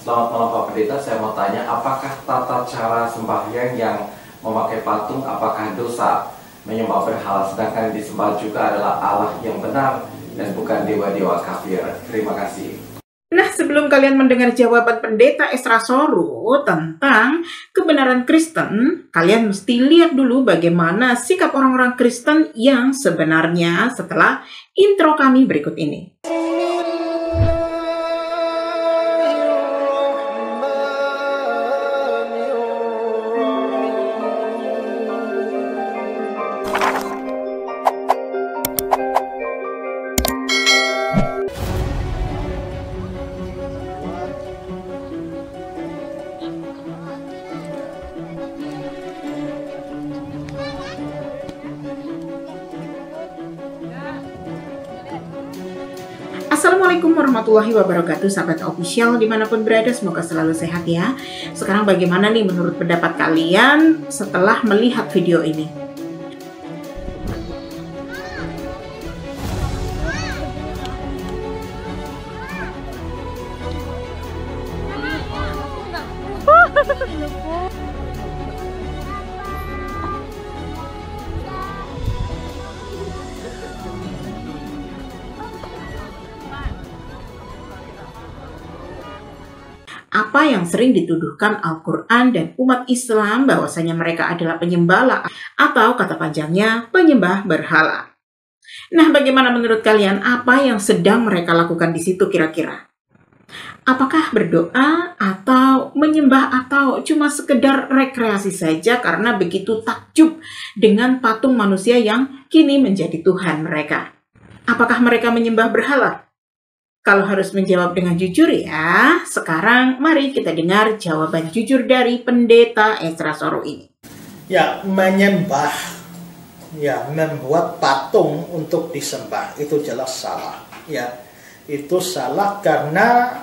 Selamat malam Pak Pendeta, saya mau tanya, apakah tata cara sembahyang yang memakai patung, apakah dosa menyembah berhala, sedangkan yang disembah juga adalah Allah yang benar dan bukan dewa-dewa kafir? Terima kasih. Nah, sebelum kalian mendengar jawaban Pendeta Esra Soru tentang kebenaran Kristen, kalian mesti lihat dulu bagaimana sikap orang-orang Kristen yang sebenarnya setelah intro kami berikut ini. Assalamualaikum warahmatullahi wabarakatuh, sahabat official dimanapun berada, semoga selalu sehat ya. Sekarang bagaimana nih menurut pendapat kalian setelah melihat video ini? Apa yang sering dituduhkan Al-Quran dan umat Islam bahwasanya mereka adalah penyembah atau kata panjangnya penyembah berhala. Nah, bagaimana menurut kalian apa yang sedang mereka lakukan di situ kira-kira? Apakah berdoa atau menyembah atau cuma sekedar rekreasi saja karena begitu takjub dengan patung manusia yang kini menjadi Tuhan mereka? Apakah mereka menyembah berhala? Kalau harus menjawab dengan jujur ya, sekarang mari kita dengar jawaban jujur dari Pendeta Esra Soru ini. Ya, menyembah, ya membuat patung untuk disembah itu jelas salah. Ya, itu salah karena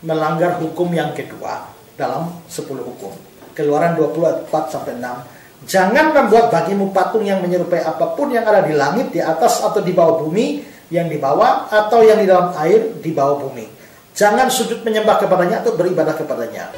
melanggar hukum yang kedua dalam 10 hukum. Keluaran 24-6. Jangan membuat bagimu patung yang menyerupai apapun yang ada di langit, di atas atau di bawah bumi, yang di bawah atau yang di dalam air di bawah bumi. Jangan sujud menyembah kepadanya atau beribadah kepadanya.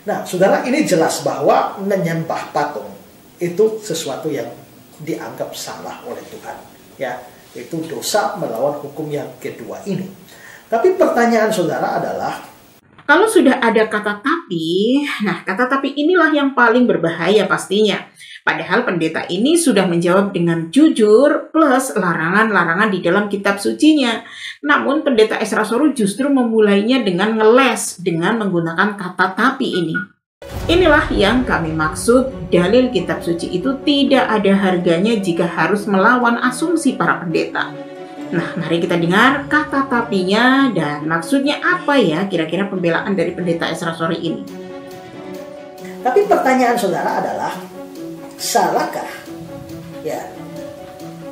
Nah, saudara, ini jelas bahwa menyembah patung itu sesuatu yang dianggap salah oleh Tuhan. Ya, itu dosa melawan hukum yang kedua ini. Tapi pertanyaan saudara adalah, kalau sudah ada kata tapi, nah kata tapi inilah yang paling berbahaya pastinya. Padahal pendeta ini sudah menjawab dengan jujur plus larangan-larangan di dalam kitab sucinya. Namun pendeta Esra Soru justru memulainya dengan ngeles dengan menggunakan kata tapi ini. Inilah yang kami maksud, dalil kitab suci itu tidak ada harganya jika harus melawan asumsi para pendeta. Nah, mari kita dengar kata tapinya dan maksudnya apa ya kira-kira pembelaan dari pendeta Esra Soru ini. tapi pertanyaan saudara adalah, salahkah ya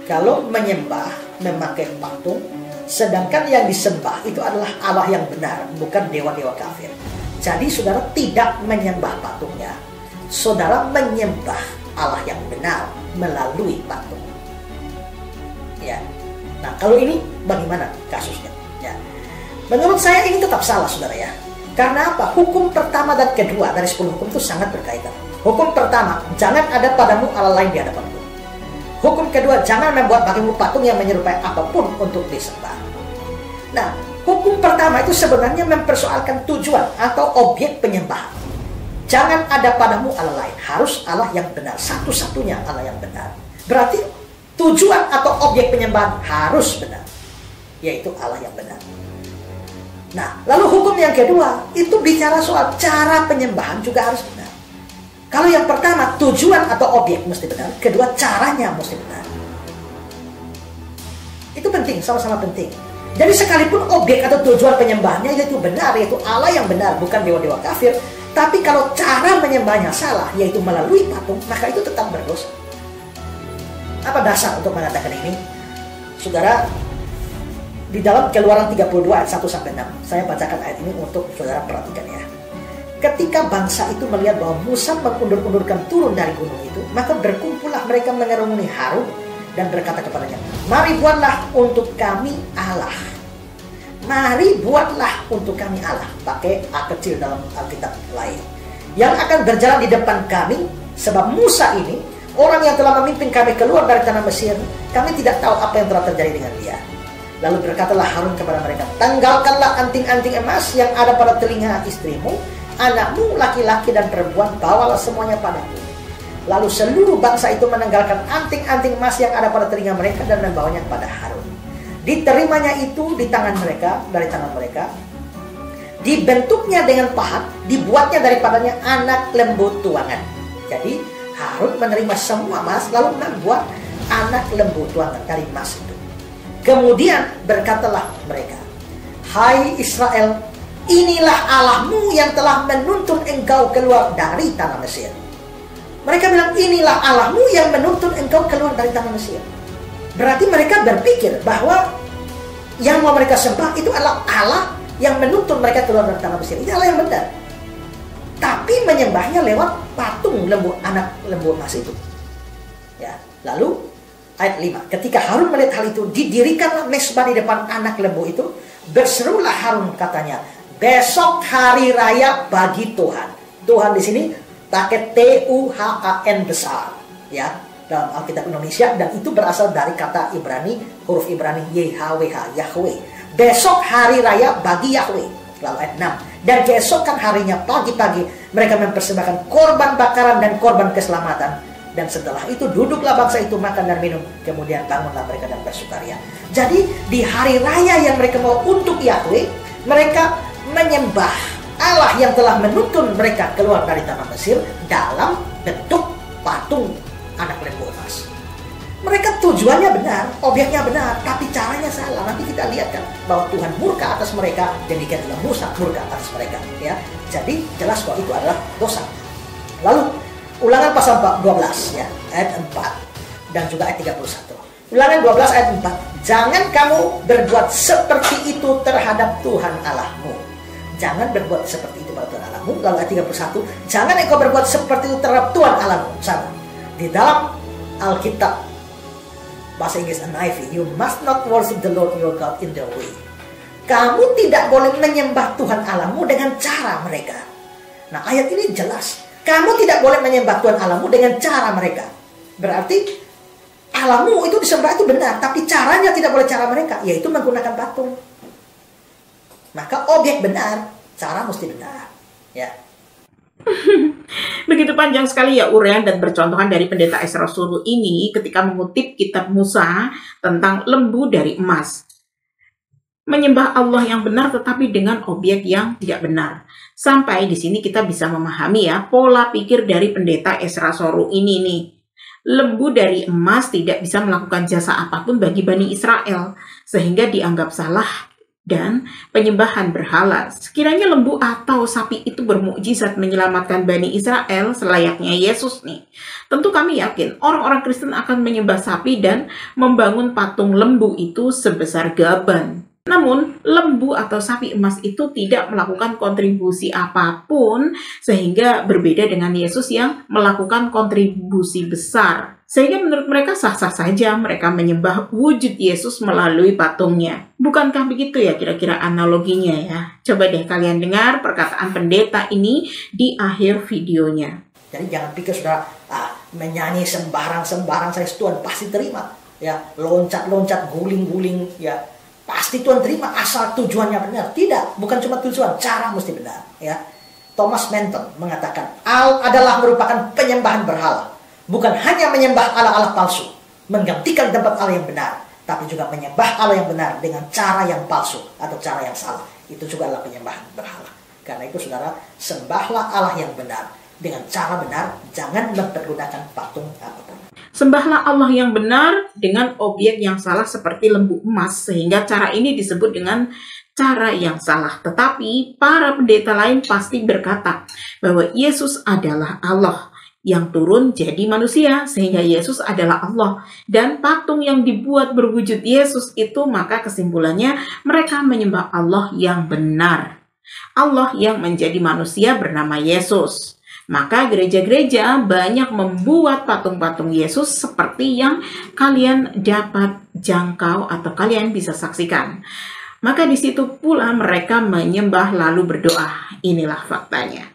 kalau menyembah memakai patung, sedangkan yang disembah itu adalah Allah yang benar, bukan dewa-dewa kafir? Jadi saudara tidak menyembah patungnya, saudara menyembah Allah yang benar melalui patung. Ya, nah kalau ini bagaimana kasusnya? Ya, menurut saya ini tetap salah saudara ya. Karena apa? Hukum pertama dan kedua dari 10 hukum itu sangat berkaitan. Hukum pertama, jangan ada padamu Allah lain di hadapanku. Hukum kedua, jangan membuat bagimu patung yang menyerupai apapun untuk disembah. Nah, hukum pertama itu sebenarnya mempersoalkan tujuan atau objek penyembahan. Jangan ada padamu Allah lain, harus Allah yang benar, satu-satunya Allah yang benar. Berarti tujuan atau objek penyembahan harus benar, yaitu Allah yang benar. Nah, lalu hukum yang kedua itu bicara soal cara penyembahan juga harus benar. Kalau yang pertama tujuan atau objek mesti benar, kedua caranya mesti benar. Itu penting, sama-sama penting. Jadi sekalipun objek atau tujuan penyembahannya itu benar, yaitu Allah yang benar, bukan dewa-dewa kafir, Tapi kalau cara menyembahnya salah, yaitu melalui patung, maka itu tetap berdosa. Apa dasar untuk mengatakan ini? Saudara, di dalam Keluaran 32 ayat 1-6, saya bacakan ayat ini untuk saudara perhatikan ya. Ketika bangsa itu melihat bahwa Musa mengundur-undurkan turun dari gunung itu, maka berkumpullah mereka mengerumuni Harun dan berkata kepadanya, "Mari buatlah untuk kami Allah. Mari buatlah untuk kami Allah." Pakai A kecil dalam Alkitab lain. "Yang akan berjalan di depan kami, sebab Musa ini orang yang telah memimpin kami keluar dari tanah Mesir. Kami tidak tahu apa yang telah terjadi dengan dia." Lalu berkatalah Harun kepada mereka, "Tanggalkanlah anting-anting emas yang ada pada telinga istrimu, anakmu laki-laki dan perempuan, bawalah semuanya padaku." Lalu seluruh bangsa itu menanggalkan anting-anting emas yang ada pada telinga mereka dan membawanya kepada Harun. Diterimanya itu di tangan mereka, dari tangan mereka. Dibentuknya dengan pahat, dibuatnya daripadanya anak lembu tuangan. Jadi Harun menerima semua emas lalu membuat anak lembu tuangan dari emas itu. Kemudian berkatalah mereka, "Hai Israel, inilah Allahmu yang telah menuntun engkau keluar dari tanah Mesir." Mereka bilang, inilah Allahmu yang menuntun engkau keluar dari tanah Mesir. Berarti mereka berpikir bahwa yang mau mereka sembah itu adalah Allah yang menuntun mereka keluar dari tanah Mesir. Itu Allah yang benar. Tapi menyembahnya lewat patung lembu, anak lembu emas itu. Ya, lalu ayat 5. Ketika Harun melihat hal itu, didirikanlah mezbah di depan anak lembu itu. Berserulah Harun, katanya, "Besok hari raya bagi Tuhan." Tuhan di sini pakai Tuhan besar, ya, dalam Alkitab Indonesia, dan itu berasal dari kata Ibrani, huruf Ibrani YHWH, Yahweh. Besok hari raya bagi Yahweh. Lalu ayat 6. Dan keesokan harinya pagi-pagi mereka mempersembahkan korban bakaran dan korban keselamatan. Dan setelah itu duduklah bangsa itu makan dan minum. Kemudian bangunlah mereka dan bersukaria. Jadi di hari raya yang mereka mau untuk Yahweh, mereka menyembah Allah yang telah menuntun mereka keluar dari tanah Mesir dalam bentuk patung anak lembu emas. Mereka tujuannya benar, objeknya benar, tapi caranya salah. Nanti kita lihat kan bahwa Tuhan murka atas mereka, demikian juga Musa murka atas mereka. Ya, jadi jelas bahwa itu adalah dosa. Lalu Ulangan pasal 12 ya, ayat 4 dan juga ayat 31. Ulangan 12 ayat 4. "Jangan kamu berbuat seperti itu terhadap Tuhan Allahmu." Jangan berbuat seperti itu pada Tuhan Allahmu. Lalu ayat 31. "Jangan engkau berbuat seperti itu terhadap Tuhan Allahmu." Sama. Di dalam Alkitab bahasa Inggris NIV, "You must not worship the Lord your God in the way." Kamu tidak boleh menyembah Tuhan Allahmu dengan cara mereka. Nah, ayat ini jelas. Kamu tidak boleh menyembah Tuhan Allahmu dengan cara mereka. Berarti Allahmu itu disembah itu benar, tapi caranya tidak boleh cara mereka, yaitu menggunakan patung. Maka objek benar, cara mesti benar. Ya. Begitu panjang sekali ya uraian dan percontohan dari pendeta Ezra Suru ini ketika mengutip kitab Musa tentang lembu dari emas. Menyembah Allah yang benar tetapi dengan objek yang tidak benar. Sampai di sini kita bisa memahami ya pola pikir dari pendeta Ezra Suru ini nih. Lembu dari emas tidak bisa melakukan jasa apapun bagi Bani Israel sehingga dianggap salah dan penyembahan berhala. Sekiranya lembu atau sapi itu bermukjizat menyelamatkan Bani Israel selayaknya Yesus nih. Tentu kami yakin orang-orang Kristen akan menyembah sapi dan membangun patung lembu itu sebesar gaban. Namun, lembu atau sapi emas itu tidak melakukan kontribusi apapun sehingga berbeda dengan Yesus yang melakukan kontribusi besar. Sehingga menurut mereka sah-sah saja mereka menyembah wujud Yesus melalui patungnya. Bukankah begitu ya kira-kira analoginya ya? Coba deh kalian dengar perkataan pendeta ini di akhir videonya. Jadi jangan pikir sudah menyanyi sembarang-sembarang saya Tuhan pasti terima. Ya, loncat-loncat, guling-guling, ya. Pasti Tuhan terima asal tujuannya benar. Tidak, bukan cuma tujuan, cara mesti benar. Ya, Thomas Manton mengatakan, adalah merupakan penyembahan berhala. Bukan hanya menyembah Allah-Allah palsu, menggantikan tempat Allah yang benar, tapi juga menyembah Allah yang benar dengan cara yang palsu atau cara yang salah. Itu juga adalah penyembahan berhala. Karena itu saudara, sembahlah Allah yang benar dengan cara benar, jangan mempergunakan patung apapun. Sembahlah Allah yang benar dengan objek yang salah seperti lembu emas, sehingga cara ini disebut dengan cara yang salah. Tetapi para pendeta lain pasti berkata bahwa Yesus adalah Allah yang turun jadi manusia, sehingga Yesus adalah Allah. Dan patung yang dibuat berwujud Yesus itu, maka kesimpulannya mereka menyembah Allah yang benar, Allah yang menjadi manusia bernama Yesus. Maka gereja-gereja banyak membuat patung-patung Yesus seperti yang kalian dapat jangkau atau kalian bisa saksikan. Maka di situ pula mereka menyembah lalu berdoa. Inilah faktanya.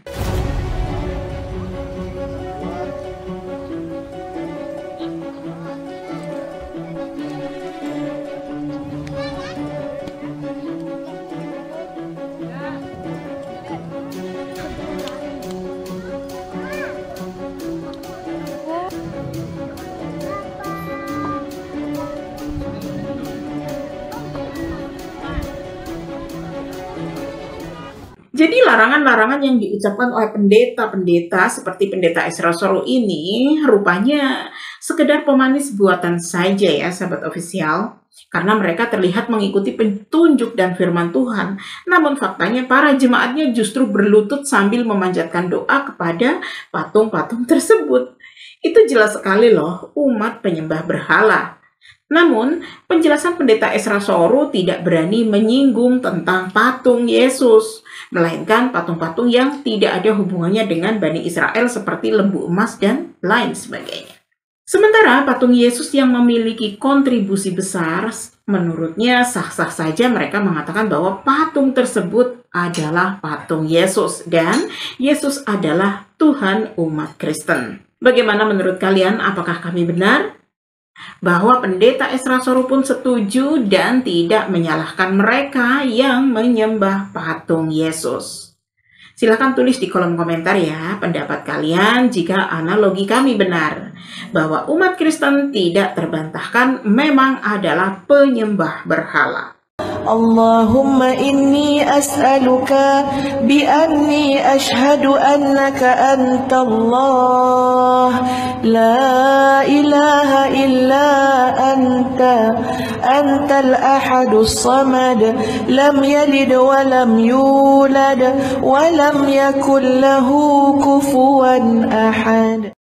Jadi larangan-larangan yang diucapkan oleh pendeta-pendeta seperti pendeta Ezra Sorrow ini rupanya sekedar pemanis buatan saja ya sahabat ofisial. Karena mereka terlihat mengikuti petunjuk dan firman Tuhan. Namun faktanya para jemaatnya justru berlutut sambil memanjatkan doa kepada patung-patung tersebut. Itu jelas sekali loh, umat penyembah berhala. Namun, penjelasan pendeta Ezra Sorrow tidak berani menyinggung tentang patung Yesus, melainkan patung-patung yang tidak ada hubungannya dengan Bani Israel seperti lembu emas dan lain sebagainya. Sementara patung Yesus yang memiliki kontribusi besar, menurutnya sah-sah saja mereka mengatakan bahwa patung tersebut adalah patung Yesus dan Yesus adalah Tuhan umat Kristen. Bagaimana menurut kalian? Apakah kami benar? Bahwa pendeta Ezra Sorrow pun setuju dan tidak menyalahkan mereka yang menyembah patung Yesus. Silahkan tulis di kolom komentar ya pendapat kalian jika analogi kami benar. Bahwa umat Kristen tidak terbantahkan memang adalah penyembah berhala. Allahumma inni as'aluka bi'anni ashhadu annaka anta Allah la ilaha illa antal ahadus samad lam yalid wa lam yulad wa lam yakul lahu kufuwan ahad.